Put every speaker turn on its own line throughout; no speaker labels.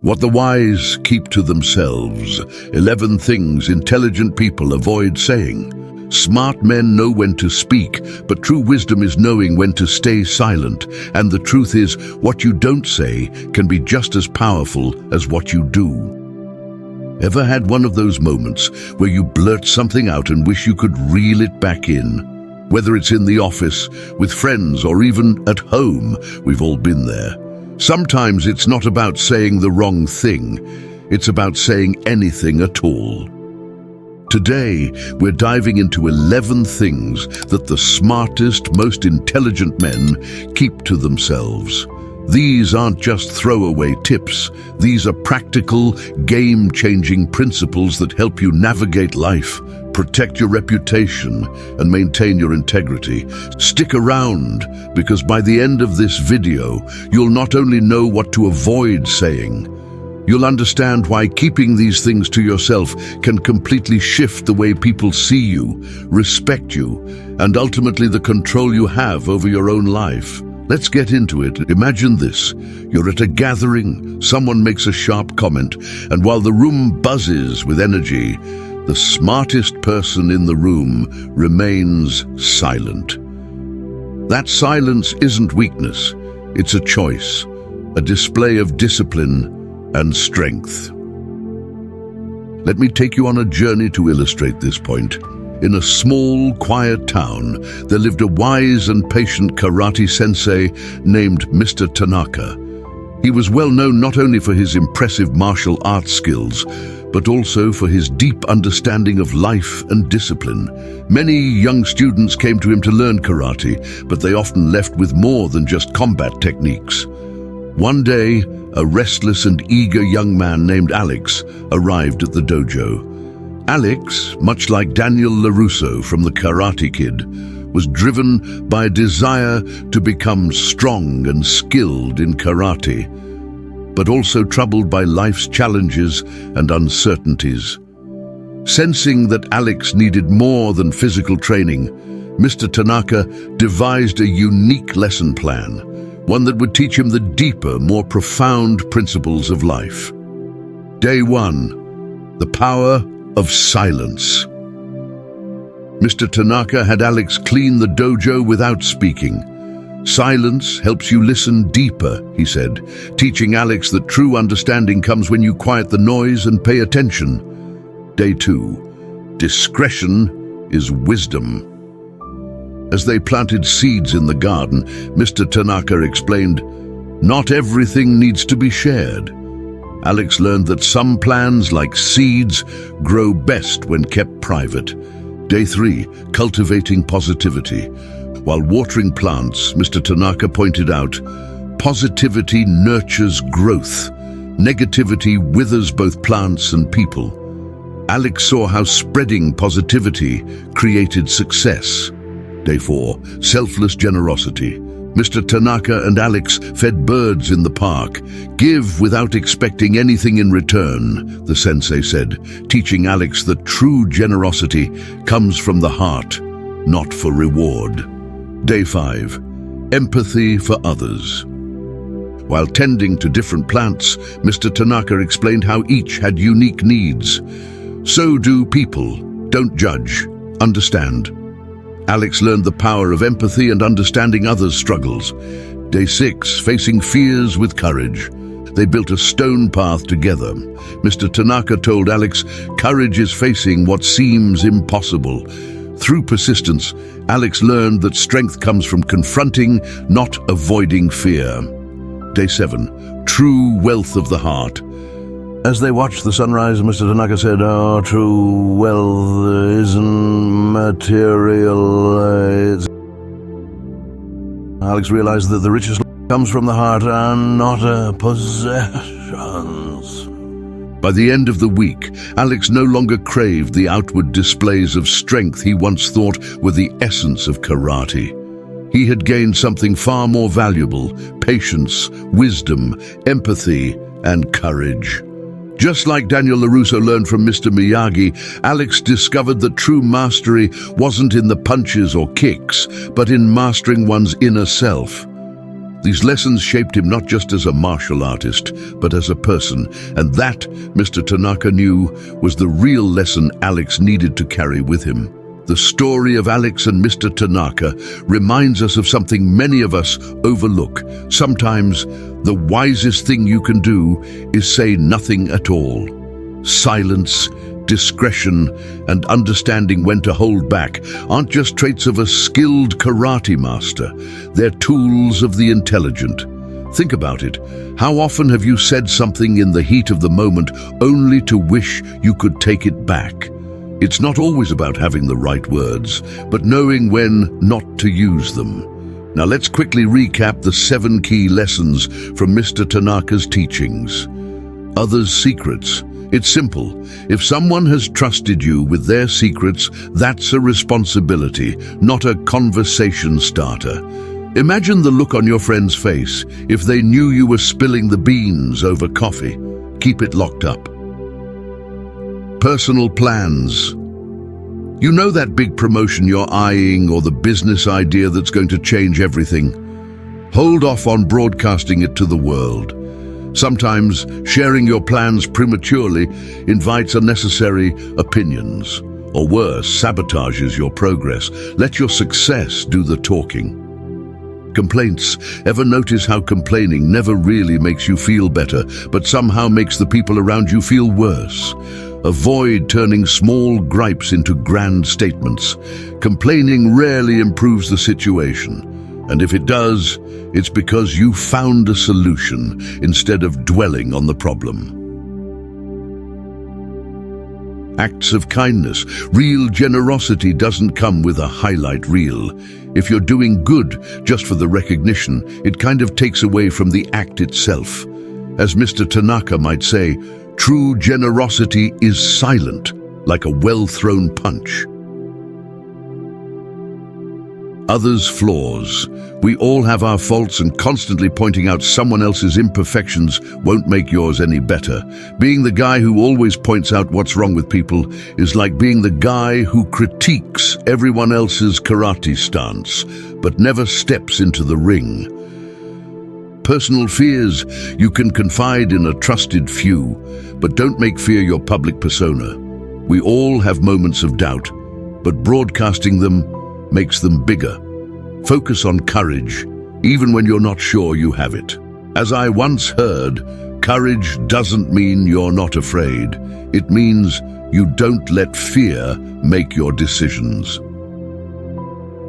What the wise keep to themselves. 11 things intelligent people avoid saying. Smart men know when to speak, but true wisdom is knowing when to stay silent. And the truth is, what you don't say can be just as powerful as what you do. Ever had one of those moments where you blurt something out and wish you could reel it back in? Whether it's in the office, with friends, or even at home, we've all been there. Sometimes it's not about saying the wrong thing, it's about saying anything at all. Today, we're diving into 11 things that the smartest, most intelligent men keep to themselves. These aren't just throwaway tips. These are practical, game-changing principles that help you navigate life, protect your reputation, and maintain your integrity. Stick around, because by the end of this video, you'll not only know what to avoid saying, you'll understand why keeping these things to yourself can completely shift the way people see you, respect you, and ultimately the control you have over your own life. Let's get into it. Imagine this. You're at a gathering, someone makes a sharp comment, and while the room buzzes with energy, the smartest person in the room remains silent. That silence isn't weakness, it's a choice, a display of discipline and strength. Let me take you on a journey to illustrate this point. In a small, quiet town, there lived a wise and patient karate sensei named Mr. Tanaka. He was well known not only for his impressive martial arts skills, but also for his deep understanding of life and discipline. Many young students came to him to learn karate, but they often left with more than just combat techniques. One day, a restless and eager young man named Alex arrived at the dojo. Alex, much like Daniel LaRusso from The Karate Kid, was driven by a desire to become strong and skilled in karate, but also troubled by life's challenges and uncertainties. Sensing that Alex needed more than physical training, Mr. Tanaka devised a unique lesson plan, one that would teach him the deeper, more profound principles of life. Day 1. The power of silence. Mr. Tanaka had Alex clean the dojo without speaking. Silence helps you listen deeper, he said, teaching Alex that true understanding comes when you quiet the noise and pay attention. Day 2. Discretion is wisdom. As they planted seeds in the garden, Mr. Tanaka explained, "Not everything needs to be shared." Alex learned that some plans, like seeds, grow best when kept private. Day 3. Cultivating positivity. While watering plants, Mr. Tanaka pointed out, positivity nurtures growth. Negativity withers both plants and people. Alex saw how spreading positivity created success. Day 4. Selfless generosity. Mr. Tanaka and Alex fed birds in the park. Give without expecting anything in return, the sensei said, teaching Alex that true generosity comes from the heart, not for reward. Day 5. Empathy for others. While tending to different plants, Mr. Tanaka explained how each had unique needs. So do people. Don't judge. Understand. Alex learned the power of empathy and understanding others' struggles. Day 6, facing fears with courage. They built a stone path together. Mr. Tanaka told Alex, courage is facing what seems impossible. Through persistence, Alex learned that strength comes from confronting, not avoiding fear. Day 7, true wealth of the heart. As they watched the sunrise, Mr. Tanaka said, "Our true wealth isn't material." Alex realized that the richest comes from the heart and not possessions. By the end of the week, Alex no longer craved the outward displays of strength he once thought were the essence of karate. He had gained something far more valuable: patience, wisdom, empathy, and courage. Just like Daniel LaRusso learned from Mr. Miyagi, Alex discovered that true mastery wasn't in the punches or kicks, but in mastering one's inner self. These lessons shaped him not just as a martial artist, but as a person, and that, Mr. Tanaka knew, was the real lesson Alex needed to carry with him. The story of Alex and Mr. Tanaka reminds us of something many of us overlook. Sometimes, the wisest thing you can do is say nothing at all. Silence, discretion, and understanding when to hold back aren't just traits of a skilled karate master. They're tools of the intelligent. Think about it. How often have you said something in the heat of the moment only to wish you could take it back? It's not always about having the right words, but knowing when not to use them. Now let's quickly recap the 7 key lessons from Mr. Tanaka's teachings. Others' secrets. It's simple. If someone has trusted you with their secrets, that's a responsibility, not a conversation starter. Imagine the look on your friend's face if they knew you were spilling the beans over coffee. Keep it locked up. Personal plans. You know that big promotion you're eyeing or the business idea that's going to change everything? Hold off on broadcasting it to the world. Sometimes sharing your plans prematurely invites unnecessary opinions, or worse, sabotages your progress. Let your success do the talking. Complaints. Ever notice how complaining never really makes you feel better, but somehow makes the people around you feel worse? Avoid turning small gripes into grand statements. Complaining rarely improves the situation. And if it does, it's because you found a solution instead of dwelling on the problem. Acts of kindness. Real generosity doesn't come with a highlight reel. If you're doing good just for the recognition, it kind of takes away from the act itself. As Mr. Tanaka might say, true generosity is silent, like a well-thrown punch. Others' flaws. We all have our faults, and constantly pointing out someone else's imperfections won't make yours any better. Being the guy who always points out what's wrong with people is like being the guy who critiques everyone else's karate stance, but never steps into the ring. Personal fears. You can confide in a trusted few, but don't make fear your public persona. We all have moments of doubt, but broadcasting them makes them bigger. Focus on courage, even when you're not sure you have it. As I once heard, courage doesn't mean you're not afraid. It means you don't let fear make your decisions.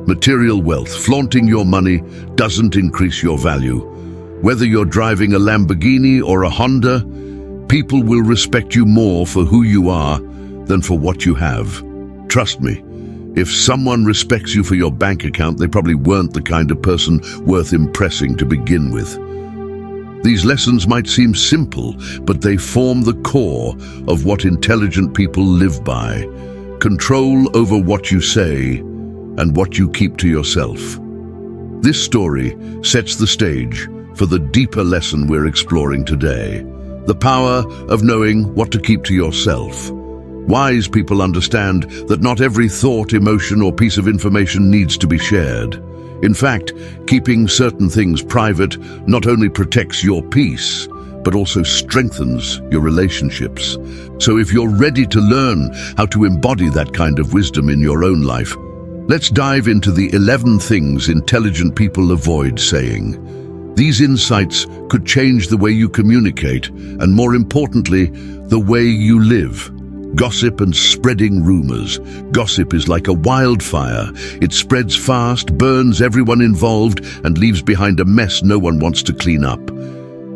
Material wealth. Flaunting your money doesn't increase your value. Whether you're driving a Lamborghini or a Honda, people will respect you more for who you are than for what you have. Trust me. If someone respects you for your bank account, they probably weren't the kind of person worth impressing to begin with. These lessons might seem simple, but they form the core of what intelligent people live by. Control over what you say and what you keep to yourself. This story sets the stage for the deeper lesson we're exploring today. The power of knowing what to keep to yourself. Wise people understand that not every thought, emotion, or piece of information needs to be shared. In fact, keeping certain things private not only protects your peace, but also strengthens your relationships. So if you're ready to learn how to embody that kind of wisdom in your own life, let's dive into the 11 things intelligent people avoid saying. These insights could change the way you communicate, and more importantly, the way you live. Gossip and spreading rumors. Gossip is like a wildfire. It spreads fast, burns everyone involved, and leaves behind a mess no one wants to clean up.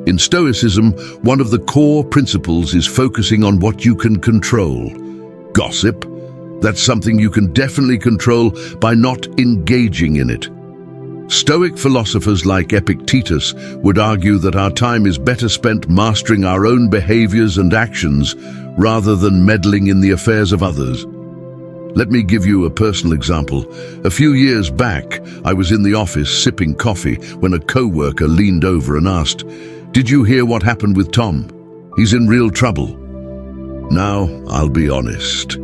In Stoicism, one of the core principles is focusing on what you can control. Gossip? That's something you can definitely control by not engaging in it. Stoic philosophers like Epictetus would argue that our time is better spent mastering our own behaviors and actions rather than meddling in the affairs of others. Let me give you a personal example. A few years back, I was in the office sipping coffee when a co-worker leaned over and asked, "Did you hear what happened with Tom? He's in real trouble." Now, I'll be honest.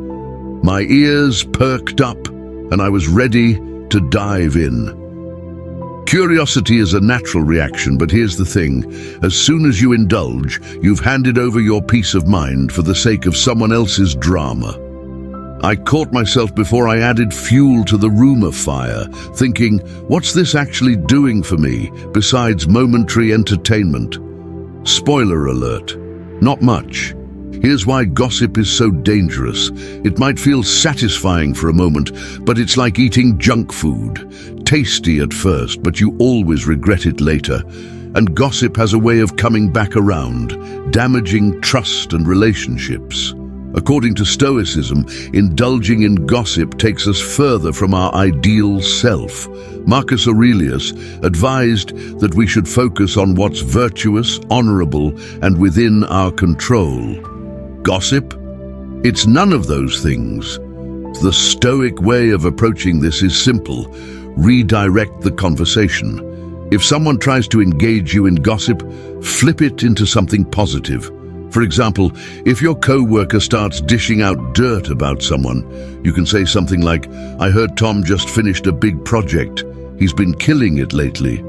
My ears perked up and I was ready to dive in. Curiosity is a natural reaction, but here's the thing. As soon as you indulge, you've handed over your peace of mind for the sake of someone else's drama. I caught myself before I added fuel to the rumor fire, thinking, what's this actually doing for me, besides momentary entertainment? Spoiler alert, not much. Here's why gossip is so dangerous. It might feel satisfying for a moment, but it's like eating junk food. Tasty at first, but you always regret it later. And gossip has a way of coming back around, damaging trust and relationships. According to Stoicism, indulging in gossip takes us further from our ideal self. Marcus Aurelius advised that we should focus on what's virtuous, honorable, and within our control. Gossip? It's none of those things. The Stoic way of approaching this is simple. Redirect the conversation. If someone tries to engage you in gossip, flip it into something positive. For example, if your co-worker starts dishing out dirt about someone, you can say something like, "I heard Tom just finished a big project. He's been killing it lately."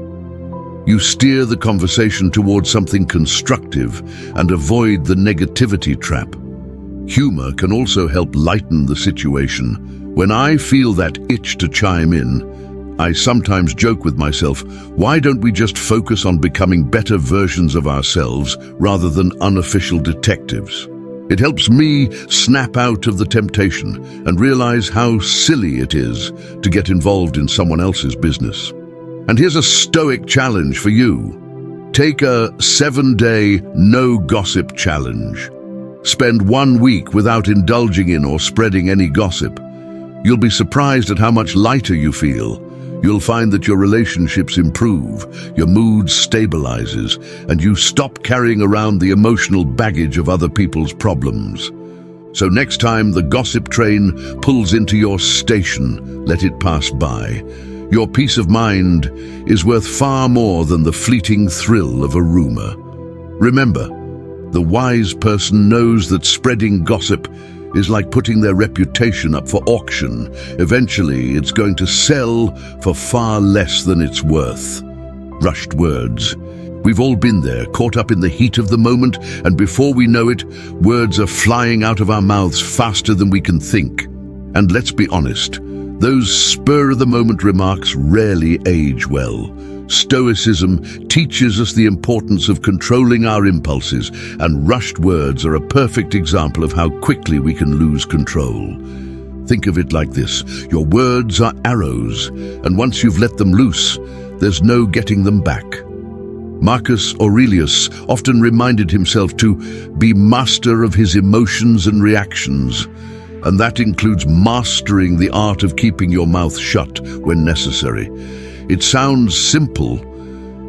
You steer the conversation towards something constructive and avoid the negativity trap. Humor can also help lighten the situation. When I feel that itch to chime in, I sometimes joke with myself, why don't we just focus on becoming better versions of ourselves rather than unofficial detectives? It helps me snap out of the temptation and realize how silly it is to get involved in someone else's business. And here's a Stoic challenge for you. Take a 7-day no gossip challenge. Spend 1 week without indulging in or spreading any gossip. You'll be surprised at how much lighter you feel. You'll find that your relationships improve, your mood stabilizes, and you stop carrying around the emotional baggage of other people's problems. So next time the gossip train pulls into your station, let it pass by. Your peace of mind is worth far more than the fleeting thrill of a rumor. Remember, the wise person knows that spreading gossip is like putting their reputation up for auction. Eventually, it's going to sell for far less than it's worth. Rushed words. We've all been there, caught up in the heat of the moment, and before we know it, words are flying out of our mouths faster than we can think. And let's be honest, those spur-of-the-moment remarks rarely age well. Stoicism teaches us the importance of controlling our impulses, and rushed words are a perfect example of how quickly we can lose control. Think of it like this. Your words are arrows, and once you've let them loose, there's no getting them back. Marcus Aurelius often reminded himself to be master of his emotions and reactions, and that includes mastering the art of keeping your mouth shut when necessary. It sounds simple,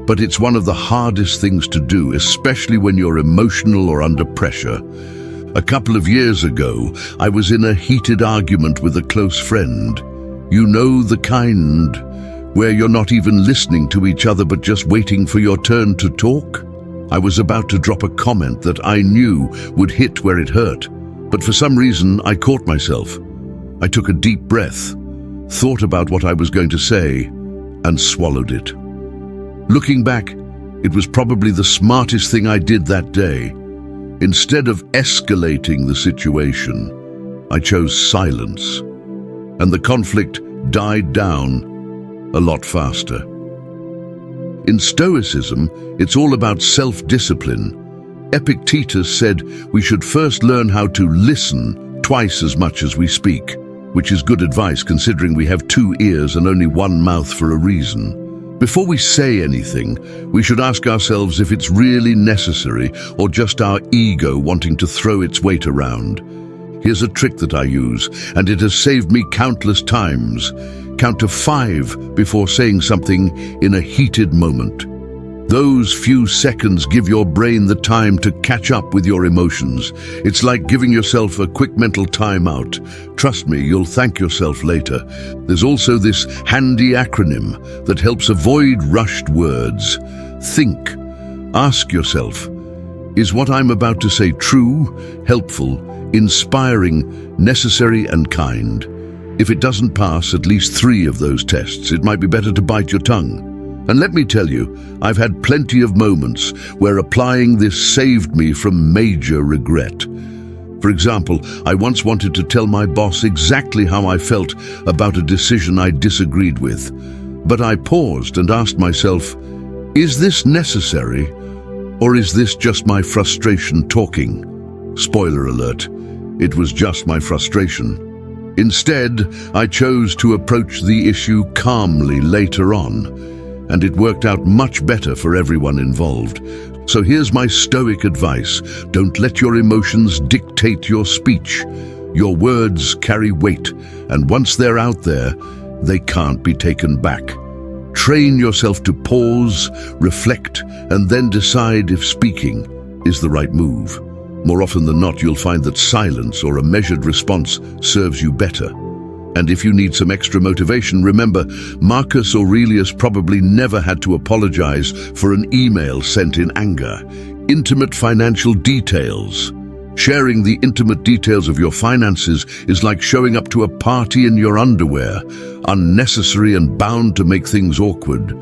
but it's one of the hardest things to do, especially when you're emotional or under pressure. A couple of years ago, I was in a heated argument with a close friend. You know, the kind where you're not even listening to each other but just waiting for your turn to talk. I was about to drop a comment that I knew would hit where it hurt, but for some reason I caught myself. I took a deep breath, thought about what I was going to say, and swallowed it. Looking back, it was probably the smartest thing I did that day. Instead of escalating the situation, I chose silence, and the conflict died down a lot faster. In Stoicism, it's all about self-discipline. Epictetus said we should first learn how to listen twice as much as we speak, which is good advice considering we have 2 ears and only 1 mouth for a reason. Before we say anything, we should ask ourselves if it's really necessary or just our ego wanting to throw its weight around. Here's a trick that I use, and it has saved me countless times. Count to 5 before saying something in a heated moment. Those few seconds give your brain the time to catch up with your emotions. It's like giving yourself a quick mental timeout. Trust me, you'll thank yourself later. There's also this handy acronym that helps avoid rushed words. Think. Ask yourself, is what I'm about to say true, helpful, inspiring, necessary, and kind? If it doesn't pass at least 3 of those tests, it might be better to bite your tongue. And let me tell you, I've had plenty of moments where applying this saved me from major regret. For example, I once wanted to tell my boss exactly how I felt about a decision I disagreed with. But I paused and asked myself, is this necessary, or is this just my frustration talking? Spoiler alert, it was just my frustration. Instead, I chose to approach the issue calmly later on, and it worked out much better for everyone involved. So here's my stoic advice. Don't let your emotions dictate your speech. Your words carry weight, and once they're out there, they can't be taken back. Train yourself to pause, reflect, and then decide if speaking is the right move. More often than not, you'll find that silence or a measured response serves you better. And if you need some extra motivation, remember, Marcus Aurelius probably never had to apologize for an email sent in anger. Intimate financial details. Sharing the intimate details of your finances is like showing up to a party in your underwear, unnecessary and bound to make things awkward.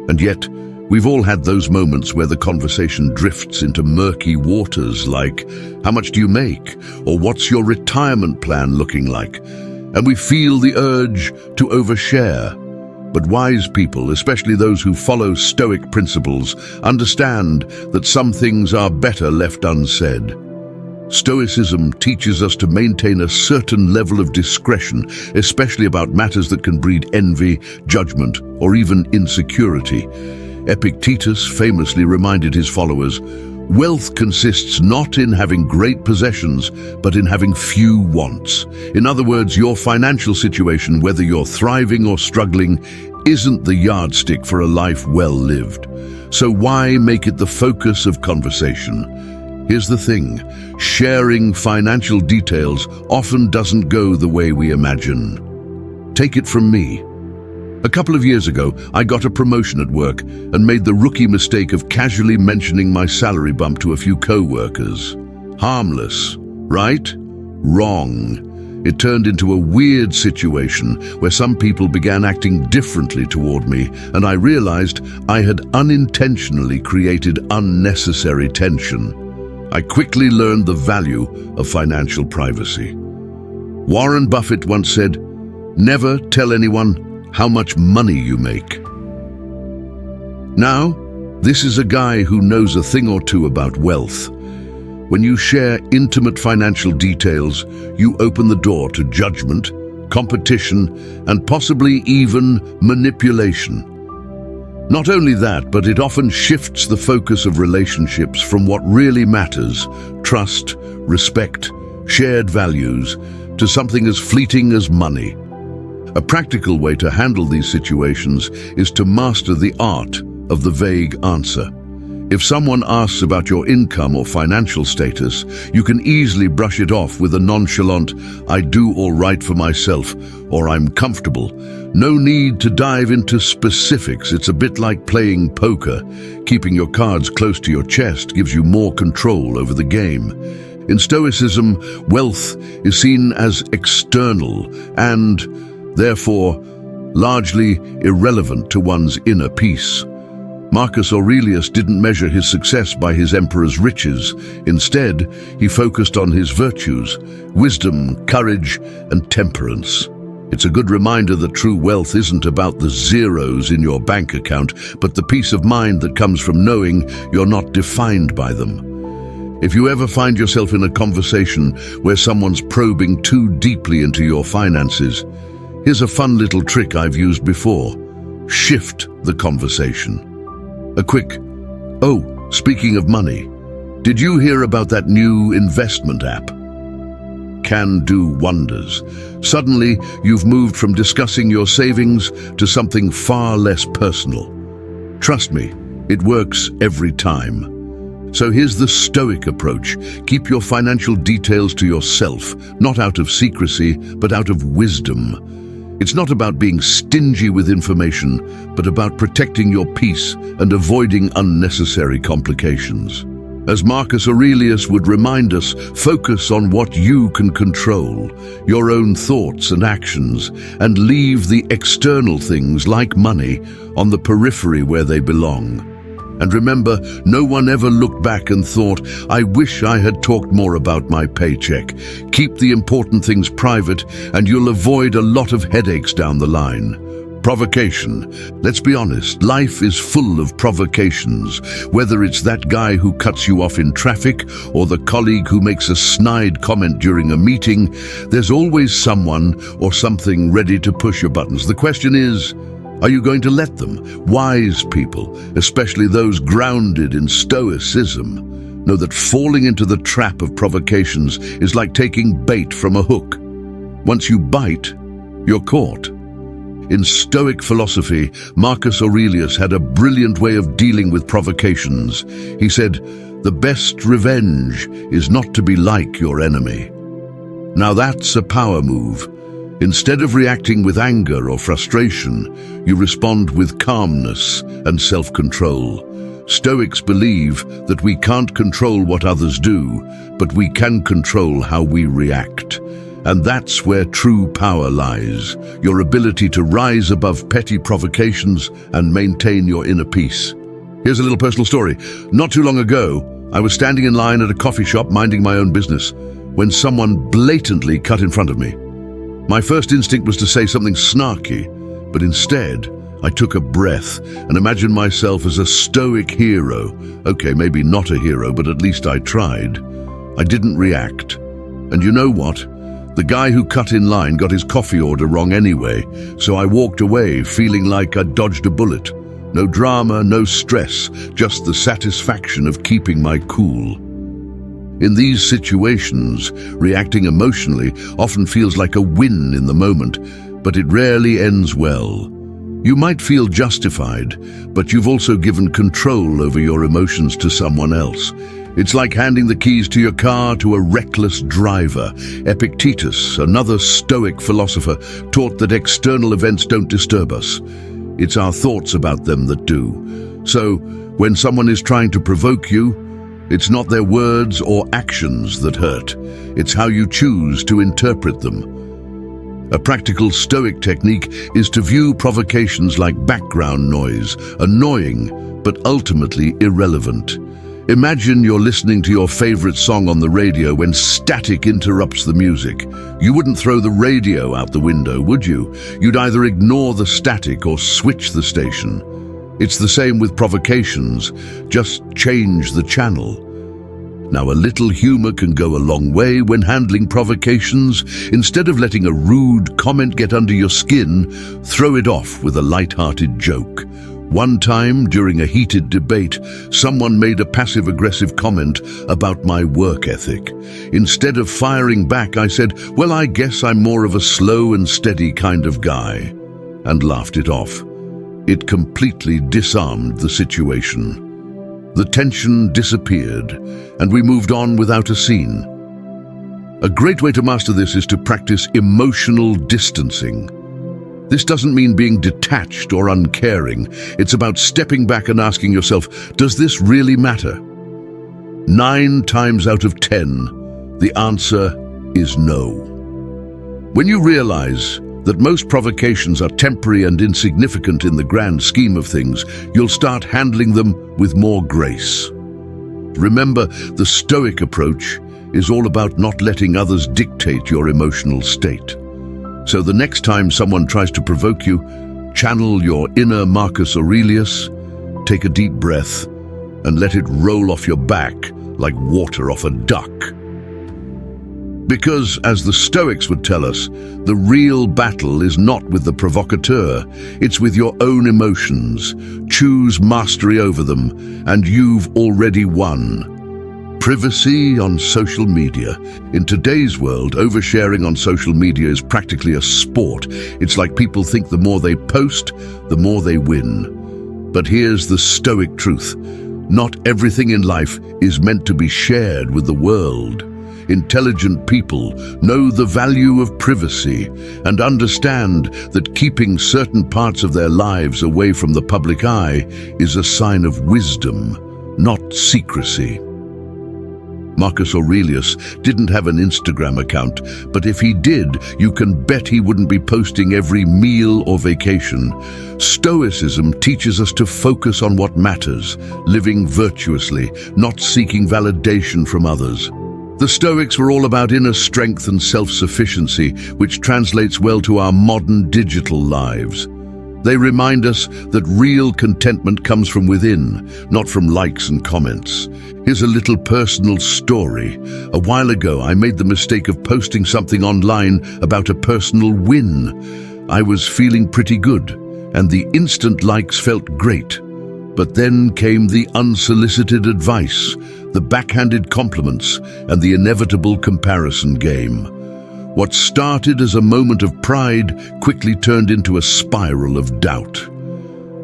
And yet, we've all had those moments where the conversation drifts into murky waters like, how much do you make? Or what's your retirement plan looking like? And we feel the urge to overshare. But wise people, especially those who follow Stoic principles, understand that some things are better left unsaid. Stoicism teaches us to maintain a certain level of discretion, especially about matters that can breed envy, judgment, or even insecurity. Epictetus famously reminded his followers, "Wealth consists not in having great possessions, but in having few wants." In other words, your financial situation, whether you're thriving or struggling, isn't the yardstick for a life well lived. So why make it the focus of conversation? Here's the thing, sharing financial details often doesn't go the way we imagine. Take it from me. A couple of years ago, I got a promotion at work and made the rookie mistake of casually mentioning my salary bump to a few co-workers. Harmless, right? Wrong. It turned into a weird situation where some people began acting differently toward me, and I realized I had unintentionally created unnecessary tension. I quickly learned the value of financial privacy. Warren Buffett once said, "Never tell anyone how much money you make." Now, this is a guy who knows a thing or two about wealth. When you share intimate financial details, you open the door to judgment, competition, and possibly even manipulation. Not only that, but it often shifts the focus of relationships from what really matters, trust, respect, shared values, to something as fleeting as money. A practical way to handle these situations is to master the art of the vague answer. If someone asks about your income or financial status, you can easily brush it off with a nonchalant, "I do all right for myself," or "I'm comfortable." No need to dive into specifics. It's a bit like playing poker. Keeping your cards close to your chest gives you more control over the game. In Stoicism, wealth is seen as external and, therefore, largely irrelevant to one's inner peace. Marcus Aurelius didn't measure his success by his emperor's riches. Instead, he focused on his virtues, wisdom, courage, and temperance. It's a good reminder that true wealth isn't about the zeros in your bank account, but the peace of mind that comes from knowing you're not defined by them. If you ever find yourself in a conversation where someone's probing too deeply into your finances, here's a fun little trick I've used before. Shift the conversation. A quick, "Oh, speaking of money, did you hear about that new investment app?" Can do wonders. Suddenly, you've moved from discussing your savings to something far less personal. Trust me, it works every time. So here's the Stoic approach. Keep your financial details to yourself, not out of secrecy, but out of wisdom. It's not about being stingy with information, but about protecting your peace and avoiding unnecessary complications. As Marcus Aurelius would remind us, focus on what you can control, your own thoughts and actions, and leave the external things like money on the periphery where they belong. And remember, no one ever looked back and thought, I wish I had talked more about my paycheck. Keep the important things private and you'll avoid a lot of headaches down the line. Provocation. Let's be honest, life is full of provocations. Whether it's that guy who cuts you off in traffic or the colleague who makes a snide comment during a meeting, there's always someone or something ready to push your buttons. The question is, are you going to let them? Wise people, especially those grounded in stoicism, know that falling into the trap of provocations is like taking bait from a hook. Once you bite, you're caught. In Stoic philosophy, Marcus Aurelius had a brilliant way of dealing with provocations. He said, "The best revenge is not to be like your enemy." Now that's a power move. Instead of reacting with anger or frustration, you respond with calmness and self-control. Stoics believe that we can't control what others do, but we can control how we react. And that's where true power lies, your ability to rise above petty provocations and maintain your inner peace. Here's a little personal story. Not too long ago, I was standing in line at a coffee shop minding my own business when someone blatantly cut in front of me. My first instinct was to say something snarky, but instead, I took a breath and imagined myself as a stoic hero. Okay, maybe not a hero, but at least I tried. I didn't react. And you know what? The guy who cut in line got his coffee order wrong anyway, so I walked away feeling like I'd dodged a bullet. No drama, no stress, just the satisfaction of keeping my cool. In these situations, reacting emotionally often feels like a win in the moment, but it rarely ends well. You might feel justified, but you've also given control over your emotions to someone else. It's like handing the keys to your car to a reckless driver. Epictetus, another Stoic philosopher, taught that external events don't disturb us. It's our thoughts about them that do. So, when someone is trying to provoke you, it's not their words or actions that hurt. It's how you choose to interpret them. A practical Stoic technique is to view provocations like background noise, annoying, but ultimately irrelevant. Imagine you're listening to your favorite song on the radio when static interrupts the music. You wouldn't throw the radio out the window, would you? You'd either ignore the static or switch the station. It's the same with provocations, just change the channel. Now, a little humor can go a long way when handling provocations. Instead of letting a rude comment get under your skin, throw it off with a light-hearted joke. One time, during a heated debate, someone made a passive-aggressive comment about my work ethic. Instead of firing back, I said, "Well, I guess I'm more of a slow and steady kind of guy," and laughed it off. It completely disarmed the situation. The tension disappeared, and we moved on without a scene. A great way to master this is to practice emotional distancing. This doesn't mean being detached or uncaring. It's about stepping back and asking yourself, does this really matter? 9 times out of 10, the answer is no. When you realize that most provocations are temporary and insignificant in the grand scheme of things, you'll start handling them with more grace. Remember, the Stoic approach is all about not letting others dictate your emotional state. So the next time someone tries to provoke you, channel your inner Marcus Aurelius, take a deep breath, and let it roll off your back like water off a duck. Because, as the Stoics would tell us, the real battle is not with the provocateur, it's with your own emotions. Choose mastery over them, and you've already won. Privacy on social media. In today's world, oversharing on social media is practically a sport. It's like people think the more they post, the more they win. But here's the Stoic truth. Not everything in life is meant to be shared with the world. Intelligent people know the value of privacy and understand that keeping certain parts of their lives away from the public eye is a sign of wisdom, not secrecy. Marcus Aurelius didn't have an Instagram account, but if he did, you can bet he wouldn't be posting every meal or vacation. Stoicism teaches us to focus on what matters, living virtuously, not seeking validation from others. The Stoics were all about inner strength and self-sufficiency, which translates well to our modern digital lives. They remind us that real contentment comes from within, not from likes and comments. Here's a little personal story. A while ago, I made the mistake of posting something online about a personal win. I was feeling pretty good, and the instant likes felt great. But then came the unsolicited advice, the backhanded compliments, and the inevitable comparison game. What started as a moment of pride quickly turned into a spiral of doubt.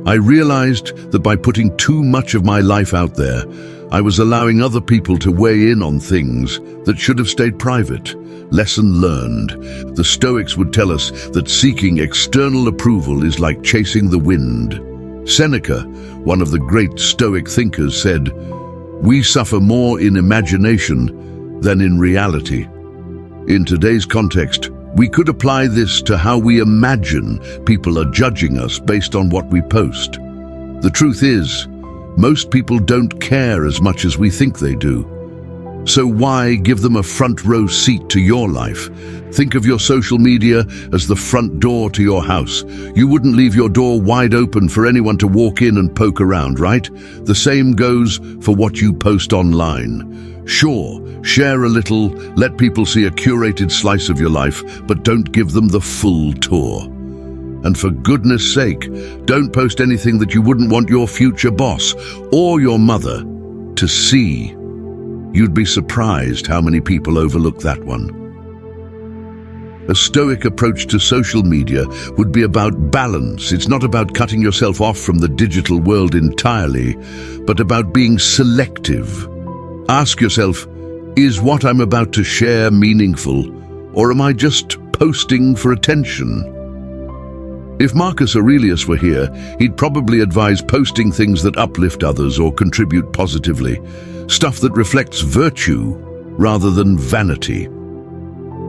I realized that by putting too much of my life out there, I was allowing other people to weigh in on things that should have stayed private. Lesson learned. The Stoics would tell us that seeking external approval is like chasing the wind. Seneca, one of the great Stoic thinkers, said, "We suffer more in imagination than in reality." In today's context, we could apply this to how we imagine people are judging us based on what we post. The truth is, most people don't care as much as we think they do. So why give them a front row seat to your life? Think of your social media as the front door to your house. You wouldn't leave your door wide open for anyone to walk in and poke around, right? The same goes for what you post online. Sure, share a little, let people see a curated slice of your life, but don't give them the full tour. And for goodness sake, don't post anything that you wouldn't want your future boss or your mother to see. You'd be surprised how many people overlook that one. A Stoic approach to social media would be about balance. It's not about cutting yourself off from the digital world entirely, but about being selective. Ask yourself, is what I'm about to share meaningful, or am I just posting for attention? If Marcus Aurelius were here, he'd probably advise posting things that uplift others or contribute positively, stuff that reflects virtue rather than vanity.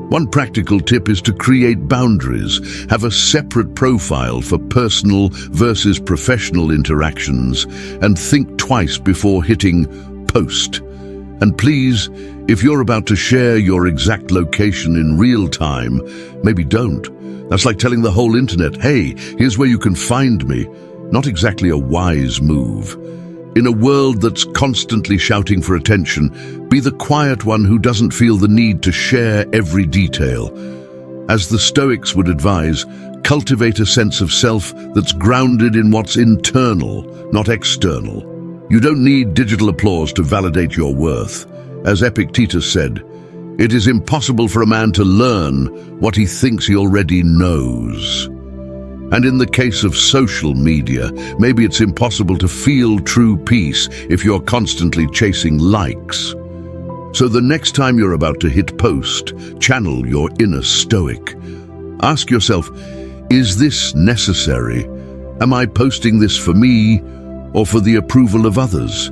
One practical tip is to create boundaries. Have a separate profile for personal versus professional interactions, and think twice before hitting post. And please, if you're about to share your exact location in real time, maybe don't. That's like telling the whole internet, "Hey, here's where you can find me." Not exactly a wise move. In a world that's constantly shouting for attention, be the quiet one who doesn't feel the need to share every detail. As the Stoics would advise, cultivate a sense of self that's grounded in what's internal, not external. You don't need digital applause to validate your worth. As Epictetus said, "It is impossible for a man to learn what he thinks he already knows." And in the case of social media, maybe it's impossible to feel true peace if you're constantly chasing likes. So the next time you're about to hit post, channel your inner Stoic. Ask yourself, is this necessary? Am I posting this for me or for the approval of others?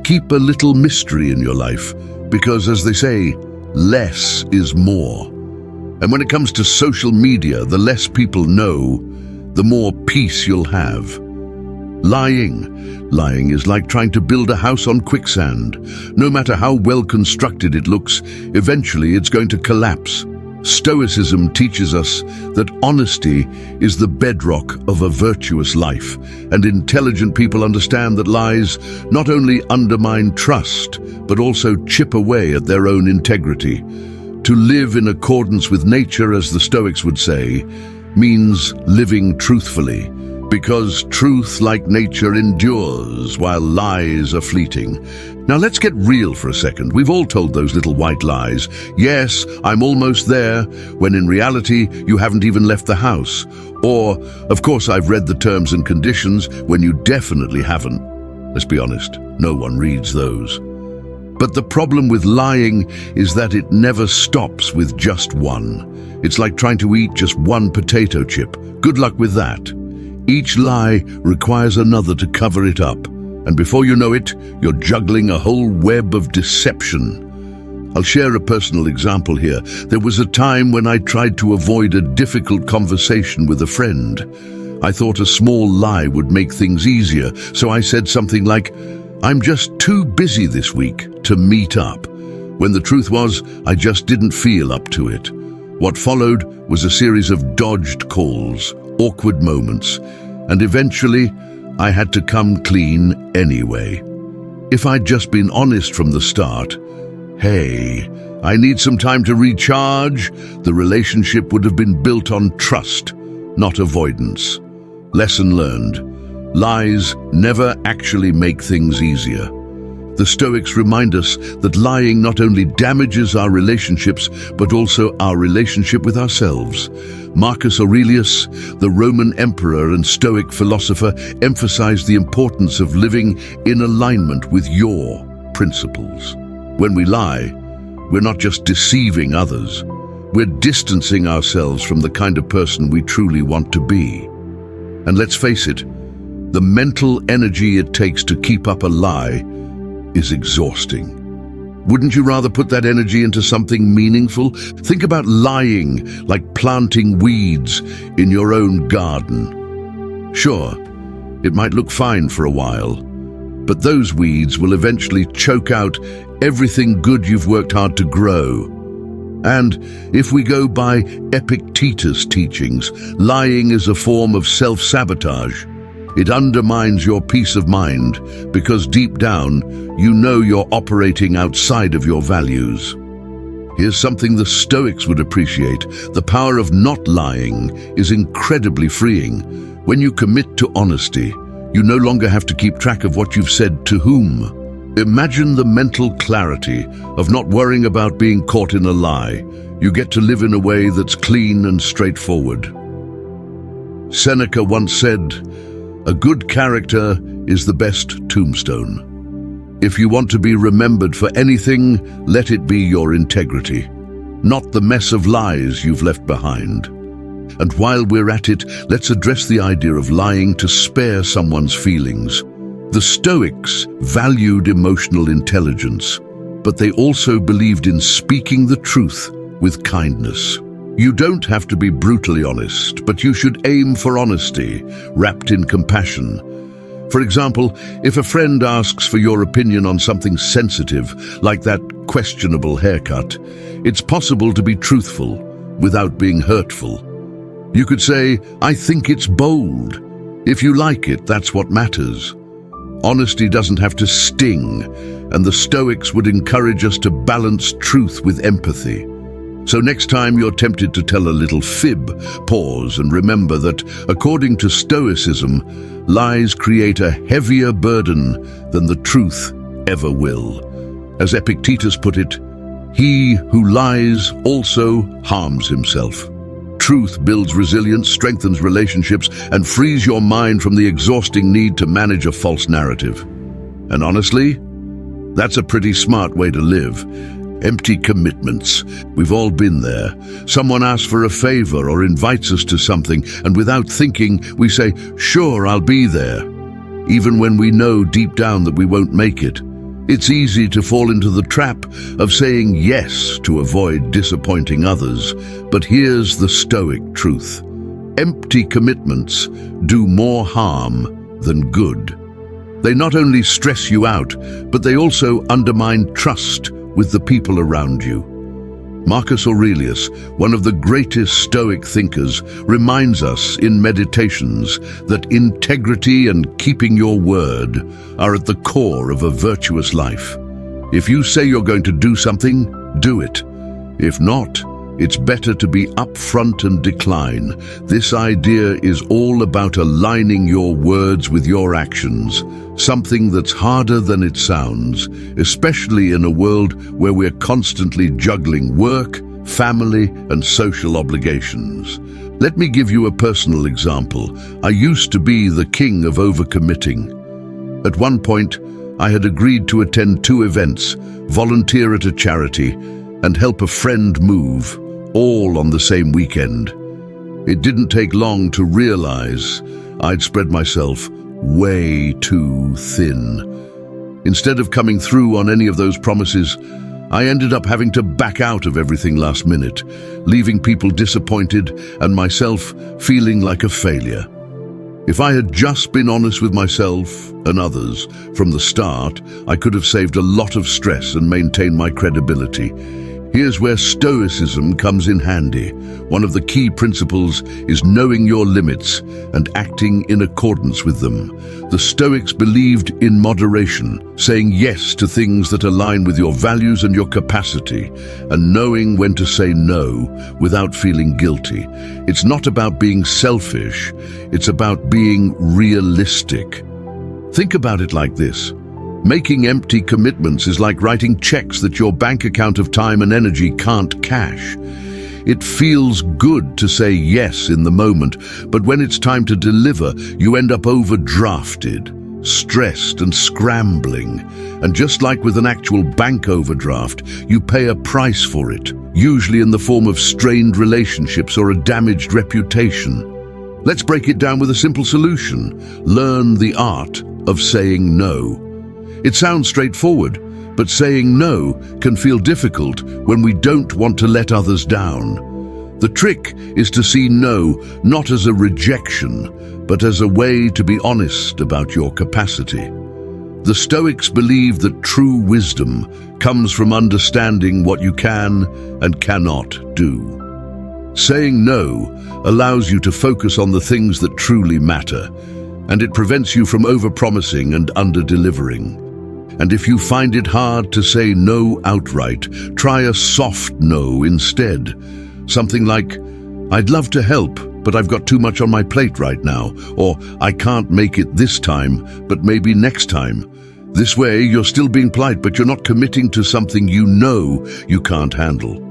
Keep a little mystery in your life, because as they say, less is more. And when it comes to social media, the less people know, the more peace you'll have. Lying is like trying to build a house on quicksand. No matter how well constructed it looks, eventually it's going to collapse. Stoicism teaches us that honesty is the bedrock of a virtuous life, and intelligent people understand that lies not only undermine trust, but also chip away at their own integrity. To live in accordance with nature, as the Stoics would say, means living truthfully, because truth, like nature, endures while lies are fleeting. Now let's get real for a second. We've all told those little white lies. Yes, I'm almost there, when in reality you haven't even left the house. Or, of course, I've read the terms and conditions, when you definitely haven't. Let's be honest, no one reads those. But the problem with lying is that it never stops with just one. It's like trying to eat just one potato chip. Good luck with that. Each lie requires another to cover it up. And before you know it, you're juggling a whole web of deception. I'll share a personal example here. There was a time when I tried to avoid a difficult conversation with a friend. I thought a small lie would make things easier, so I said something like, "I'm just too busy this week to meet up," when the truth was, I just didn't feel up to it. What followed was a series of dodged calls, awkward moments, and eventually I had to come clean anyway. If I'd just been honest from the start, "Hey, I need some time to recharge," the relationship would have been built on trust, not avoidance. Lesson learned. Lies never actually make things easier. The Stoics remind us that lying not only damages our relationships, but also our relationship with ourselves. Marcus Aurelius, the Roman emperor and Stoic philosopher, emphasized the importance of living in alignment with your principles. When we lie, we're not just deceiving others, we're distancing ourselves from the kind of person we truly want to be. And let's face it, the mental energy it takes to keep up a lie is exhausting. Wouldn't you rather put that energy into something meaningful? Think about lying like planting weeds in your own garden. Sure, it might look fine for a while, but those weeds will eventually choke out everything good you've worked hard to grow. And if we go by Epictetus' teachings, lying is a form of self-sabotage. It undermines your peace of mind because deep down, you know you're operating outside of your values. Here's something the Stoics would appreciate. The power of not lying is incredibly freeing. When you commit to honesty, you no longer have to keep track of what you've said to whom. Imagine the mental clarity of not worrying about being caught in a lie. You get to live in a way that's clean and straightforward. Seneca once said, "A good character is the best tombstone." If you want to be remembered for anything, let it be your integrity, not the mess of lies you've left behind. And while we're at it, let's address the idea of lying to spare someone's feelings. The Stoics valued emotional intelligence, but they also believed in speaking the truth with kindness. You don't have to be brutally honest, but you should aim for honesty, wrapped in compassion. For example, if a friend asks for your opinion on something sensitive, like that questionable haircut, it's possible to be truthful without being hurtful. You could say, "I think it's bold." If you like it, that's what matters. Honesty doesn't have to sting, and the Stoics would encourage us to balance truth with empathy. So next time you're tempted to tell a little fib, pause and remember that, according to Stoicism, lies create a heavier burden than the truth ever will. As Epictetus put it, "He who lies also harms himself." Truth builds resilience, strengthens relationships, and frees your mind from the exhausting need to manage a false narrative. And honestly, that's a pretty smart way to live. Empty commitments. We've all been there. Someone asks for a favor or invites us to something, and without thinking, we say, "Sure, I'll be there," even when we know deep down that we won't make it. It's easy to fall into the trap of saying yes to avoid disappointing others, but here's the Stoic truth. Empty commitments do more harm than good. They not only stress you out, but they also undermine trust with the people around you. Marcus Aurelius, one of the greatest Stoic thinkers, reminds us in Meditations that integrity and keeping your word are at the core of a virtuous life. If you say you're going to do something, do it. If not, it's better to be upfront and decline. This idea is all about aligning your words with your actions, something that's harder than it sounds, especially in a world where we're constantly juggling work, family, and social obligations. Let me give you a personal example. I used to be the king of overcommitting. At one point, I had agreed to attend 2 events, volunteer at a charity, and help a friend move, all on the same weekend. It didn't take long to realize I'd spread myself way too thin. Instead of coming through on any of those promises, I ended up having to back out of everything last minute, leaving people disappointed and myself feeling like a failure. If I had just been honest with myself and others from the start, I could have saved a lot of stress and maintained my credibility. Here's where stoicism comes in handy. One of the key principles is knowing your limits and acting in accordance with them. The Stoics believed in moderation, saying yes to things that align with your values and your capacity, and knowing when to say no without feeling guilty. It's not about being selfish, it's about being realistic. Think about it like this. Making empty commitments is like writing checks that your bank account of time and energy can't cash. It feels good to say yes in the moment, but when it's time to deliver, you end up overdrafted, stressed and scrambling. And just like with an actual bank overdraft, you pay a price for it, usually in the form of strained relationships or a damaged reputation. Let's break it down with a simple solution. Learn the art of saying no. It sounds straightforward, but saying no can feel difficult when we don't want to let others down. The trick is to see no not as a rejection, but as a way to be honest about your capacity. The Stoics believe that true wisdom comes from understanding what you can and cannot do. Saying no allows you to focus on the things that truly matter, and it prevents you from overpromising and under-delivering. And if you find it hard to say no outright, try a soft no instead. Something like, "I'd love to help, but I've got too much on my plate right now," or "I can't make it this time, but maybe next time." This way, you're still being polite, but you're not committing to something you know you can't handle.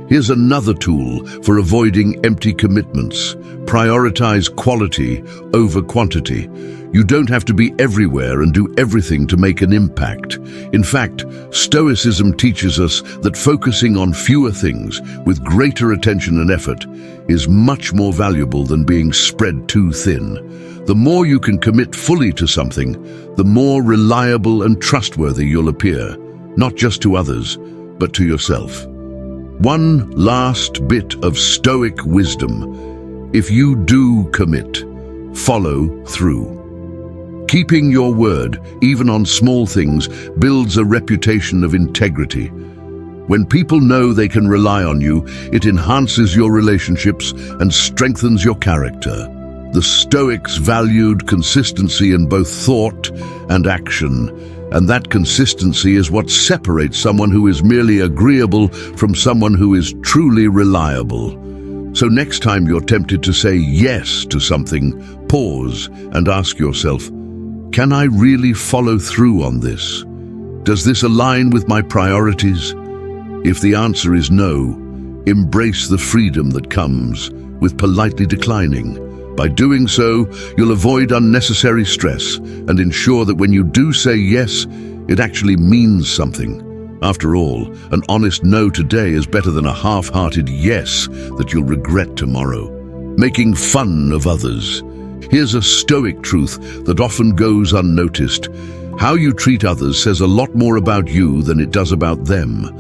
Here's another tool for avoiding empty commitments. Prioritize quality over quantity. You don't have to be everywhere and do everything to make an impact. In fact, Stoicism teaches us that focusing on fewer things with greater attention and effort is much more valuable than being spread too thin. The more you can commit fully to something, the more reliable and trustworthy you'll appear, not just to others, but to yourself. One last bit of Stoic wisdom. If you do commit, follow through. Keeping your word, even on small things, builds a reputation of integrity. When people know they can rely on you, it enhances your relationships and strengthens your character. The Stoics valued consistency in both thought and action, and that consistency is what separates someone who is merely agreeable from someone who is truly reliable. So next time you're tempted to say yes to something, pause and ask yourself, can I really follow through on this? Does this align with my priorities? If the answer is no, embrace the freedom that comes with politely declining. By doing so, you'll avoid unnecessary stress and ensure that when you do say yes, it actually means something. After all, an honest no today is better than a half-hearted yes that you'll regret tomorrow. Making fun of others. Here's a Stoic truth that often goes unnoticed. How you treat others says a lot more about you than it does about them.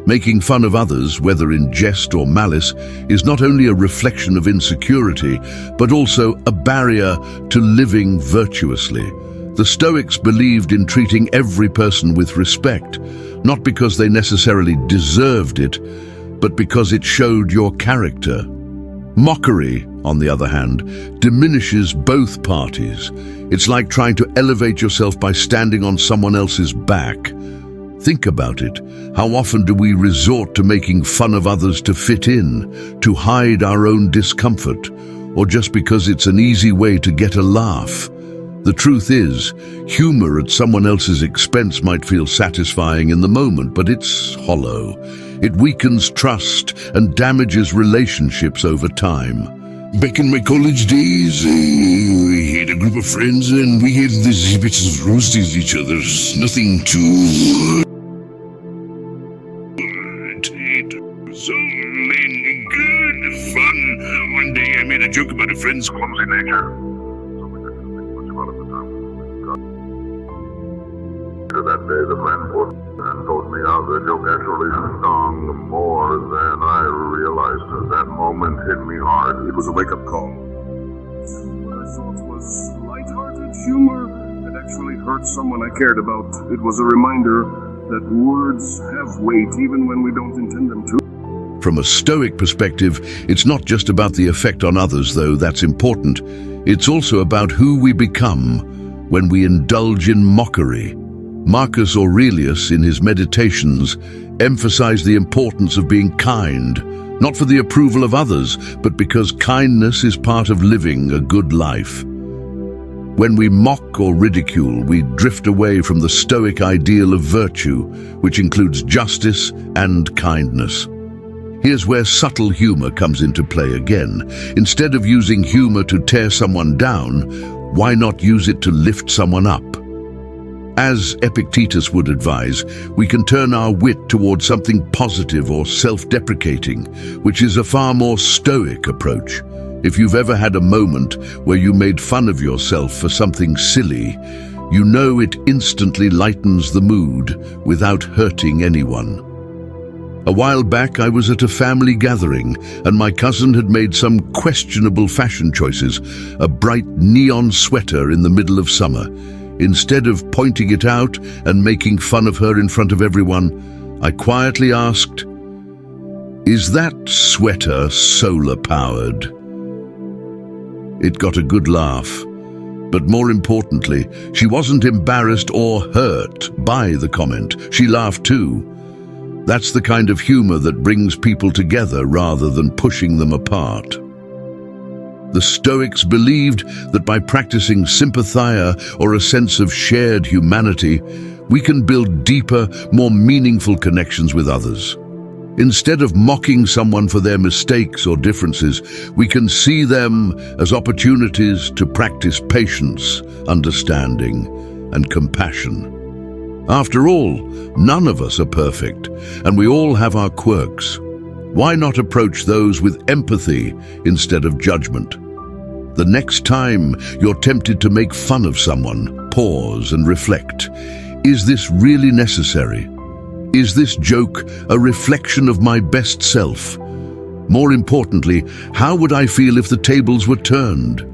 Making fun of others, whether in jest or malice, is not only a reflection of insecurity, but also a barrier to living virtuously. The Stoics believed in treating every person with respect, not because they necessarily deserved it, but because it showed your character. Mockery, on the other hand, diminishes both parties. It's like trying to elevate yourself by standing on someone else's back. Think about it. How often do we resort to making fun of others to fit in, to hide our own discomfort, or just because it's an easy way to get a laugh? The truth is, humor at someone else's expense might feel satisfying in the moment, but it's hollow. It weakens trust and damages relationships over time.
Back in my college days, we had a group of friends and we had these bits of roasting each other. Nothing too... So good fun. One day I made a joke about a friend's clumsy nature.
That day the friend put and told me how the joke actually stung more than I realized. That moment hit me hard. It was a wake-up call. What I thought was lighthearted humor had actually hurt someone I cared about. It was a reminder that words have weight even when we don't intend them to.
From a Stoic perspective, it's not just about the effect on others, though that's important. It's also about who we become when we indulge in mockery. Marcus Aurelius, in his Meditations, emphasized the importance of being kind, not for the approval of others, but because kindness is part of living a good life. When we mock or ridicule, we drift away from the Stoic ideal of virtue, which includes justice and kindness. Here's where subtle humor comes into play again. Instead of using humor to tear someone down, why not use it to lift someone up? As Epictetus would advise, we can turn our wit towards something positive or self-deprecating, which is a far more Stoic approach. If you've ever had a moment where you made fun of yourself for something silly, you know it instantly lightens the mood without hurting anyone. A while back, I was at a family gathering, and my cousin had made some questionable fashion choices, a bright neon sweater in the middle of summer. Instead of pointing it out and making fun of her in front of everyone, I quietly asked, "Is that sweater solar-powered?" It got a good laugh, but more importantly, she wasn't embarrassed or hurt by the comment. She laughed too. That's the kind of humor that brings people together rather than pushing them apart. The Stoics believed that by practicing sympathia, or a sense of shared humanity, we can build deeper, more meaningful connections with others. Instead of mocking someone for their mistakes or differences, we can see them as opportunities to practice patience, understanding, and compassion. After all, none of us are perfect, and we all have our quirks. Why not approach those with empathy instead of judgment? The next time you're tempted to make fun of someone, pause and reflect. Is this really necessary? Is this joke a reflection of my best self? More importantly, how would I feel if the tables were turned?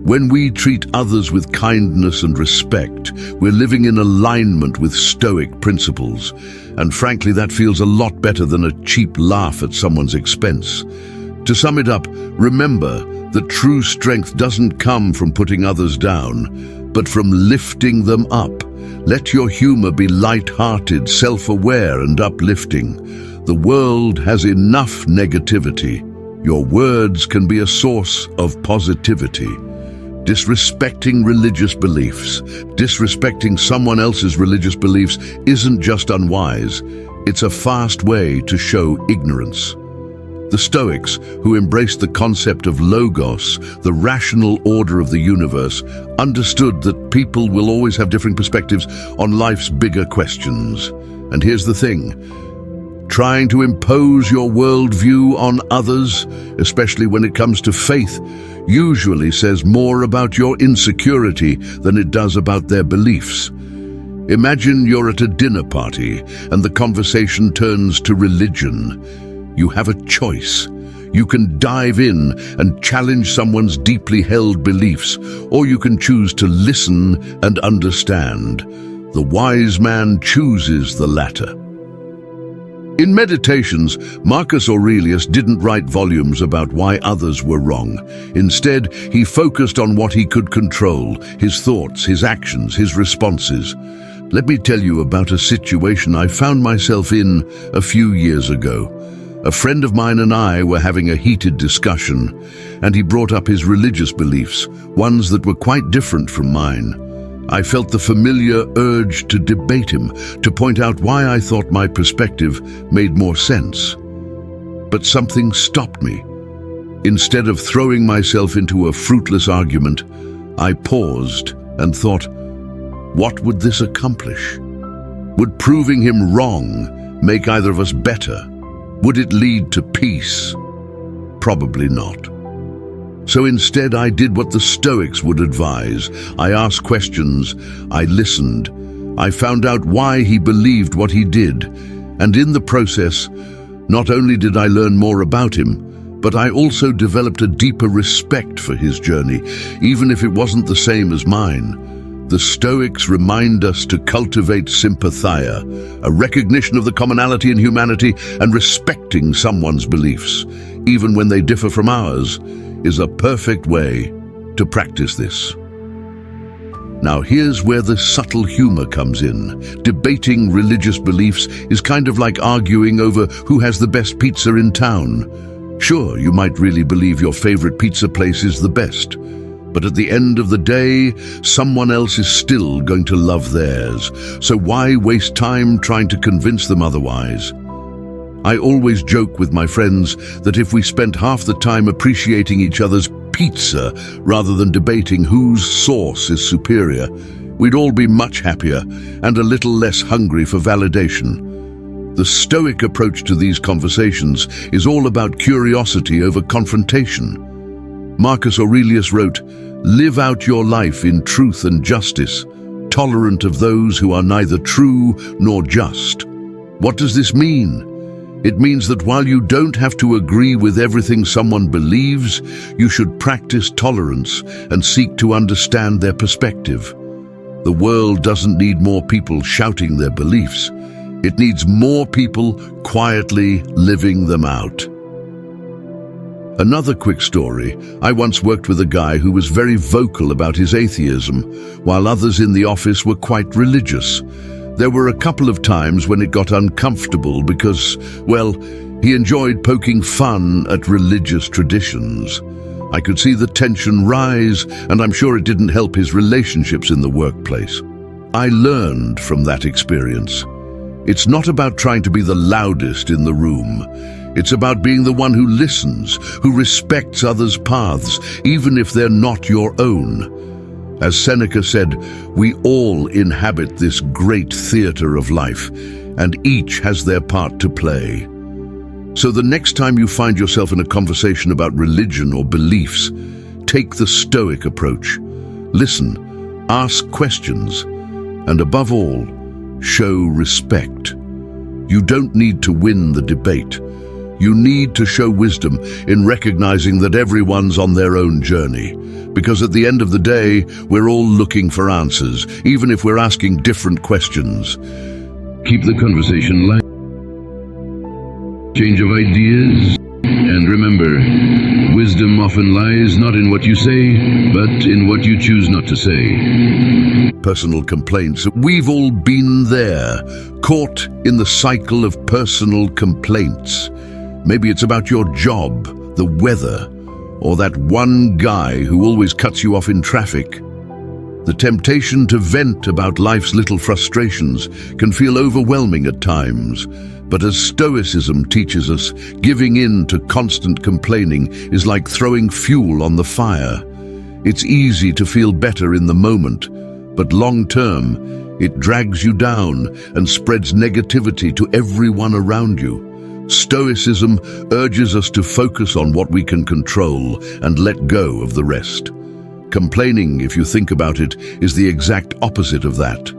When we treat others with kindness and respect, we're living in alignment with Stoic principles. And frankly, that feels a lot better than a cheap laugh at someone's expense. To sum it up, remember that true strength doesn't come from putting others down, but from lifting them up. Let your humor be light-hearted, self-aware, and uplifting. The world has enough negativity. Your words can be a source of positivity. Disrespecting religious beliefs, disrespecting someone else's religious beliefs isn't just unwise, it's a fast way to show ignorance. The Stoics, who embraced the concept of logos, the rational order of the universe, understood that people will always have different perspectives on life's bigger questions. And here's the thing. Trying to impose your worldview on others, especially when it comes to faith, usually says more about your insecurity than it does about their beliefs. Imagine you're at a dinner party and the conversation turns to religion. You have a choice. You can dive in and challenge someone's deeply held beliefs, or you can choose to listen and understand. The wise man chooses the latter. In Meditations, Marcus Aurelius didn't write volumes about why others were wrong. Instead, he focused on what he could control, his thoughts, his actions, his responses. Let me tell you about a situation I found myself in a few years ago. A friend of mine and I were having a heated discussion, and he brought up his religious beliefs, ones that were quite different from mine. I felt the familiar urge to debate him, to point out why I thought my perspective made more sense. But something stopped me. Instead of throwing myself into a fruitless argument, I paused and thought, what would this accomplish? Would proving him wrong make either of us better? Would it lead to peace? Probably not. So instead, I did what the Stoics would advise. I asked questions, I listened, I found out why he believed what he did, And in the process, not only did I learn more about him, but I also developed a deeper respect for his journey, even if it wasn't the same as mine. The Stoics remind us to cultivate sympathia, a recognition of the commonality in humanity and respecting someone's beliefs, even when they differ from ours, is a perfect way to practice this. Now here's where the subtle humor comes in. Debating religious beliefs is kind of like arguing over who has the best pizza in town. Sure, you might really believe your favorite pizza place is the best, but at the end of the day, someone else is still going to love theirs. So why waste time trying to convince them otherwise? I always joke with my friends that if we spent half the time appreciating each other's pizza rather than debating whose sauce is superior, we'd all be much happier and a little less hungry for validation. The Stoic approach to these conversations is all about curiosity over confrontation. Marcus Aurelius wrote, "Live out your life in truth and justice, tolerant of those who are neither true nor just." What does this mean? It means that while you don't have to agree with everything someone believes, you should practice tolerance and seek to understand their perspective. The world doesn't need more people shouting their beliefs. It needs more people quietly living them out. Another quick story. I once worked with a guy who was very vocal about his atheism, while others in the office were quite religious. There were a couple of times when it got uncomfortable because, well, he enjoyed poking fun at religious traditions. I could see the tension rise, and I'm sure it didn't help his relationships in the workplace. I learned from that experience. It's not about trying to be the loudest in the room. It's about being the one who listens, who respects others' paths, even if they're not your own. As Seneca said, we all inhabit this great theater of life, and each has their part to play. So the next time you find yourself in a conversation about religion or beliefs, take the Stoic approach. Listen, ask questions, and above all, show respect. You don't need to win the debate. You need to show wisdom in recognizing that everyone's on their own journey. Because at the end of the day, we're all looking for answers, even if we're asking different questions.
Keep the conversation light. Change of ideas. And remember, wisdom often lies not in what you say, but in what you choose not to say.
Personal complaints. We've all been there, caught in the cycle of personal complaints. Maybe it's about your job, the weather, or that one guy who always cuts you off in traffic. The temptation to vent about life's little frustrations can feel overwhelming at times, but as Stoicism teaches us, giving in to constant complaining is like throwing fuel on the fire. It's easy to feel better in the moment, but long-term, it drags you down and spreads negativity to everyone around you. Stoicism urges us to focus on what we can control and let go of the rest. Complaining, if you think about it, is the exact opposite of that.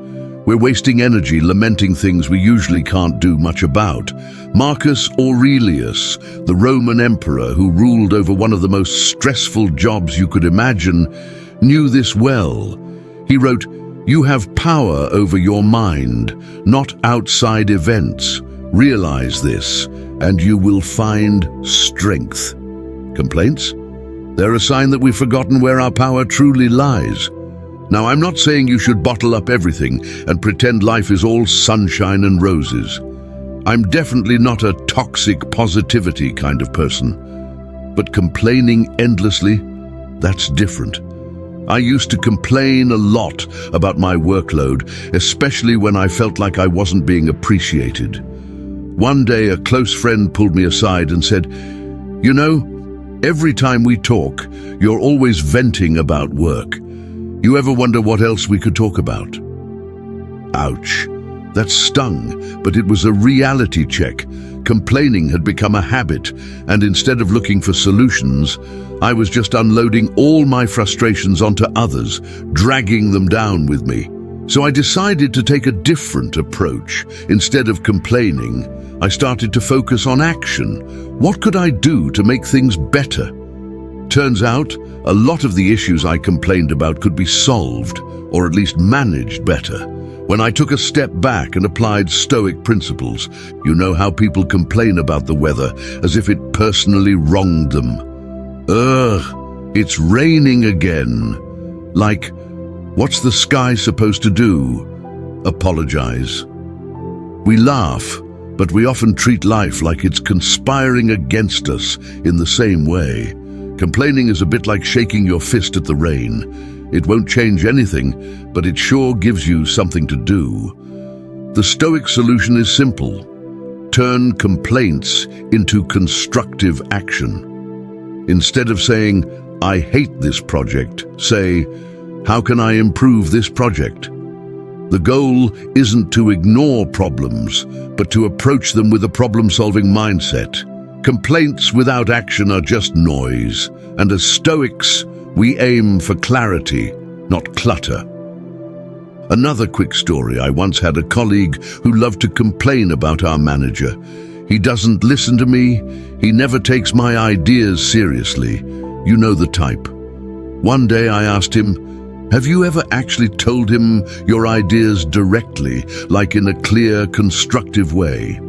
We're wasting energy lamenting things we usually can't do much about. Marcus Aurelius, the Roman emperor who ruled over one of the most stressful jobs you could imagine, knew this well. He wrote, "You have power over your mind, not outside events. Realize this, and you will find strength." Complaints? They're a sign that we've forgotten where our power truly lies. Now, I'm not saying you should bottle up everything and pretend life is all sunshine and roses. I'm definitely not a toxic positivity kind of person. But complaining endlessly, that's different. I used to complain a lot about my workload, especially when I felt like I wasn't being appreciated. One day, a close friend pulled me aside and said, "You know, every time we talk, you're always venting about work. You ever wonder what else we could talk about?" Ouch. That stung, but it was a reality check. Complaining had become a habit, and instead of looking for solutions, I was just unloading all my frustrations onto others, dragging them down with me. So I decided to take a different approach. Instead of complaining, I started to focus on action. What could I do to make things better? Turns out, a lot of the issues I complained about could be solved, or at least managed better, when I took a step back and applied Stoic principles. You know how people complain about the weather as if it personally wronged them. Ugh, it's raining again. Like, what's the sky supposed to do? Apologize. We laugh, but we often treat life like it's conspiring against us in the same way. Complaining is a bit like shaking your fist at the rain. It won't change anything, but it sure gives you something to do. The Stoic solution is simple. Turn complaints into constructive action. Instead of saying, "I hate this project," say, "How can I improve this project?" The goal isn't to ignore problems, but to approach them with a problem-solving mindset. Complaints without action are just noise, and as Stoics, we aim for clarity, not clutter. Another quick story. I once had a colleague who loved to complain about our manager. "He doesn't listen to me. He never takes my ideas seriously." You know the type. One day I asked him, "Have you ever actually told him your ideas directly, like in a clear, constructive way?"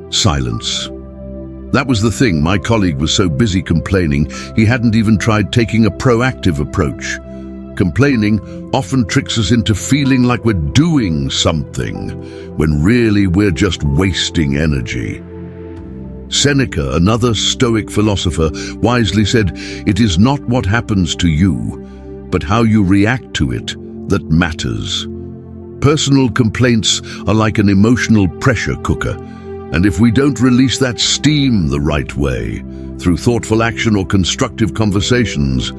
Silence. That was the thing. My colleague was so busy complaining, he hadn't even tried taking a proactive approach. Complaining often tricks us into feeling like we're doing something, when really we're just wasting energy. Seneca, another Stoic philosopher, wisely said, "It is not what happens to you, but how you react to it that matters." Personal complaints are like an emotional pressure cooker. And if we don't release that steam the right way, through thoughtful action or constructive conversations,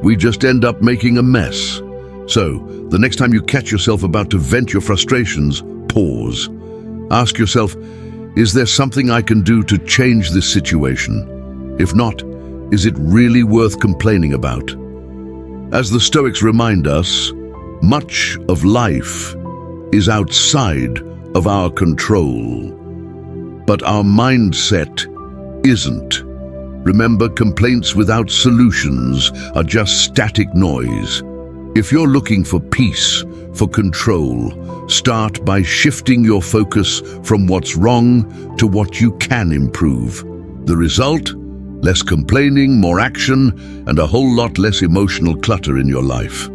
we just end up making a mess. So, the next time you catch yourself about to vent your frustrations, pause. Ask yourself, is there something I can do to change this situation? If not, is it really worth complaining about? As the Stoics remind us, much of life is outside of our control. But our mindset isn't. Remember, complaints without solutions are just static noise. If you're looking for peace, for control, start by shifting your focus from what's wrong to what you can improve. The result? Less complaining, more action, and a whole lot less emotional clutter in your life.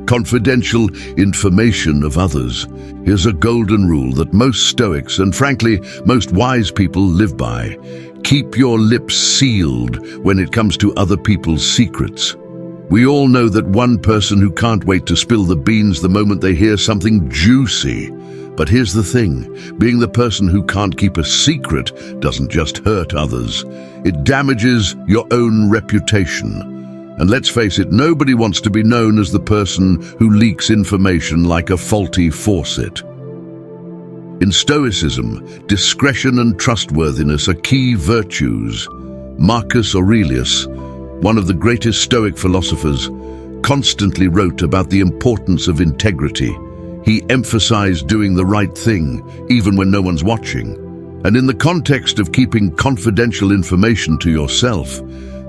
Confidential information of others. Here's a golden rule that most Stoics, and frankly, most wise people live by. Keep your lips sealed when it comes to other people's secrets. We all know that one person who can't wait to spill the beans the moment they hear something juicy. But here's the thing, being the person who can't keep a secret doesn't just hurt others. It damages your own reputation. And let's face it, nobody wants to be known as the person who leaks information like a faulty faucet. In Stoicism, discretion and trustworthiness are key virtues. Marcus Aurelius, one of the greatest Stoic philosophers, constantly wrote about the importance of integrity. He emphasized doing the right thing, even when no one's watching. And in the context of keeping confidential information to yourself,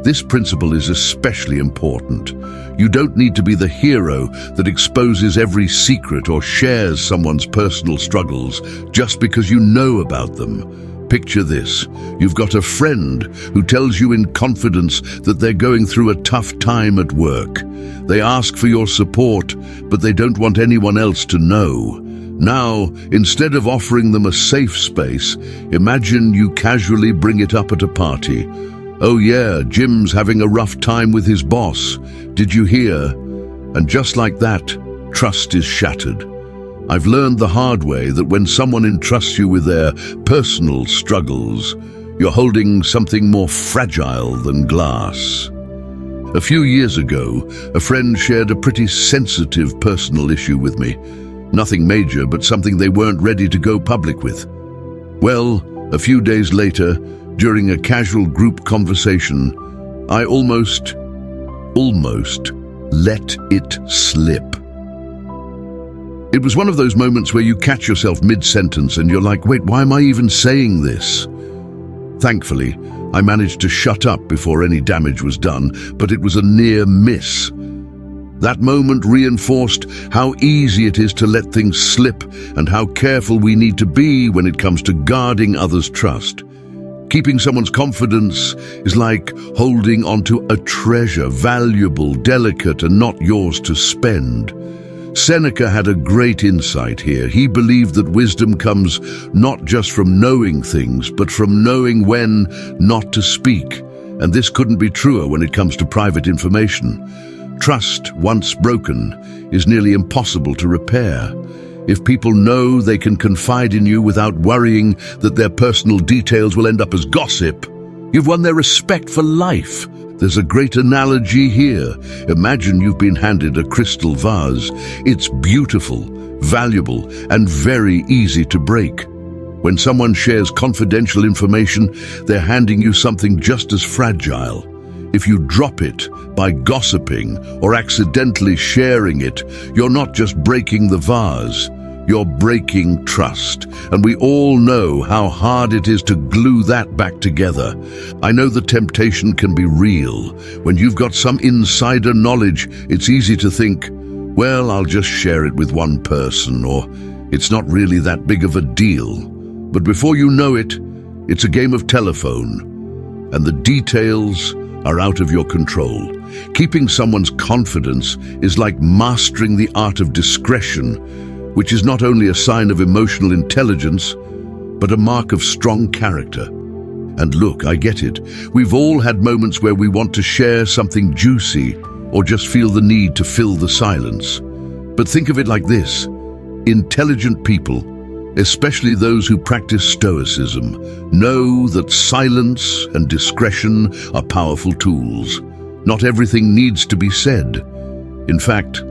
this principle is especially important. You don't need to be the hero that exposes every secret or shares someone's personal struggles just because you know about them. Picture this. You've got a friend who tells you in confidence that they're going through a tough time at work. They ask for your support, but they don't want anyone else to know. Now, instead of offering them a safe space, imagine you casually bring it up at a party. "Oh yeah, Jim's having a rough time with his boss. Did you hear?" And just like that, trust is shattered. I've learned the hard way that when someone entrusts you with their personal struggles, you're holding something more fragile than glass. A few years ago, a friend shared a pretty sensitive personal issue with me. Nothing major, but something they weren't ready to go public with. Well, a few days later, during a casual group conversation, I almost let it slip. It was one of those moments where you catch yourself mid-sentence and you're like, wait, why am I even saying this? Thankfully, I managed to shut up before any damage was done, but it was a near miss. That moment reinforced how easy it is to let things slip and how careful we need to be when it comes to guarding others' trust. Keeping someone's confidence is like holding onto a treasure, valuable, delicate, and not yours to spend. Seneca had a great insight here. He believed that wisdom comes not just from knowing things, but from knowing when not to speak. And this couldn't be truer when it comes to private information. Trust, once broken, is nearly impossible to repair. If people know they can confide in you without worrying that their personal details will end up as gossip, you've won their respect for life. There's a great analogy here. Imagine you've been handed a crystal vase. It's beautiful, valuable, and very easy to break. When someone shares confidential information, they're handing you something just as fragile. If you drop it by gossiping or accidentally sharing it, you're not just breaking the vase, you're breaking trust. And we all know how hard it is to glue that back together. I know the temptation can be real. When you've got some insider knowledge, it's easy to think, well, I'll just share it with one person, or it's not really that big of a deal. But before you know it, it's a game of telephone, and the details are out of your control. Keeping someone's confidence is like mastering the art of discretion, which is not only a sign of emotional intelligence, but a mark of strong character. And look, I get it. We've all had moments where we want to share something juicy or just feel the need to fill the silence. But think of it like this. Intelligent people, especially those who practice stoicism, know that silence and discretion are powerful tools. Not everything needs to be said. In fact,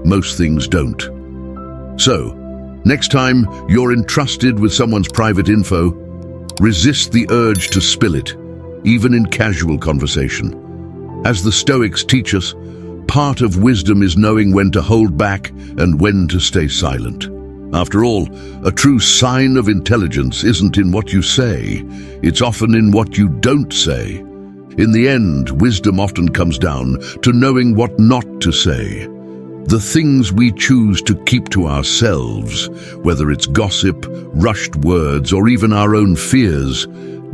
most things don't. So, next time you're entrusted with someone's private info, resist the urge to spill it, even in casual conversation. As the Stoics teach us, part of wisdom is knowing when to hold back and when to stay silent. After all, a true sign of intelligence isn't in what you say, it's often in what you don't say. In the end, wisdom often comes down to knowing what not to say. The things we choose to keep to ourselves, whether it's gossip, rushed words, or even our own fears,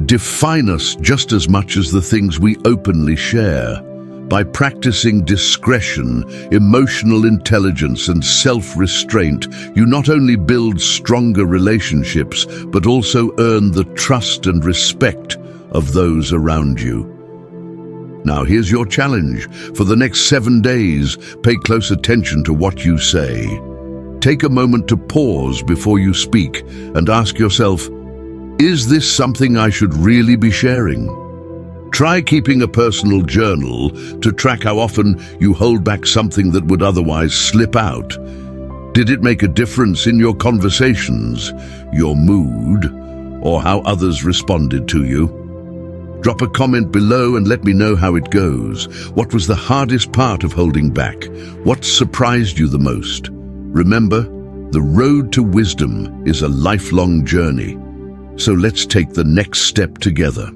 define us just as much as the things we openly share. By practicing discretion, emotional intelligence, and self-restraint, you not only build stronger relationships, but also earn the trust and respect of those around you. Now here's your challenge. For the next 7 days, pay close attention to what you say. Take a moment to pause before you speak and ask yourself, is this something I should really be sharing? Try keeping a personal journal to track how often you hold back something that would otherwise slip out. Did it make a difference in your conversations, your mood, or how others responded to you? Drop a comment below and let me know how it goes. What was the hardest part of holding back? What surprised you the most? Remember, the road to wisdom is a lifelong journey. So let's take the next step together.